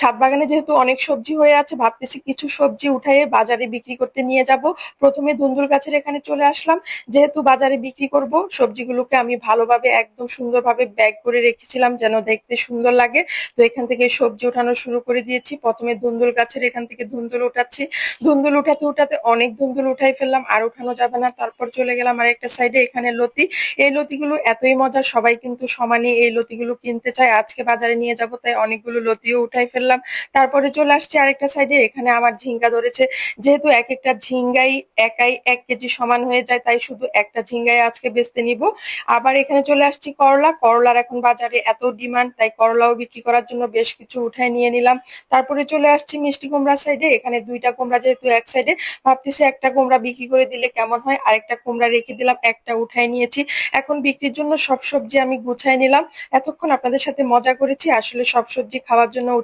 ছাদ বাগানে যেহেতু অনেক সবজি হয়ে আছে, ভাবতেছি কিছু সবজি উঠাইয়ে বাজারে বিক্রি করতে নিয়ে যাব। প্রথমে ধুন্দুল গাছের এখানে চলে আসলাম। যেহেতু বাজারে বিক্রি করব, সবজিগুলোকে আমি ভালোভাবে একদম সুন্দরভাবে ব্যাগ করে রেখেছিলাম যেন দেখতে সুন্দর লাগে। তো এখান থেকে সবজি উঠানো শুরু করে দিয়েছি। প্রথমে ধুন্দুল গাছের এখান থেকে ধুন্দুল উঠাচ্ছি। ধুন্দুল উঠাতে উঠাতে অনেক ধুন্দুল উঠাই ফেললাম, আর উঠানো যাবে না। তারপর চলে গেলাম আরেকটা সাইডে, এখানে লতি। এই লতিগুলো এতই মজা, সবাই কিন্তু সমানে এই লতিগুলো কিনতে চায়। আজকে বাজারে নিয়ে যাব, তাই অনেকগুলো লতিও উঠাই ফেললাম। তারপরে চলে আসছি আরেকটা সাইডে, এখানে আমার ঝিঙ্গা ধরেছে। যেহেতু এক একটা ঝিঙ্গাই একাই 1 কেজি সমান হয়ে যায়, তাই শুধু একটা ঝিঙ্গাই আজকে বেচতে নিব। আবার এখানে চলে আসছি করলা। করলার এখন বাজারে এত ডিমান্ড, তাই করলাও বিক্রি করার জন্য বেশ কিছু উঠাই নিয়ে নিলাম। তারপরে চলে আসছি মিষ্টি কুমড়া সাইডে। এখানে 2টা কুমড়া যেহেতু এক সাইডে, ভাবতেছি একটা কুমড়া বিক্রি করে দিলে কেমন হয়। আরেকটা কুমড়া রেখে দিলাম, একটা উঠাই নিয়েছি। এখন বিক্রির জন্য সব সবজি আমি গুছাই নিলাম। এতক্ষণ আপনাদের সাথে মজা করেছি, আসলে সব সবজি খাওয়ার জন্য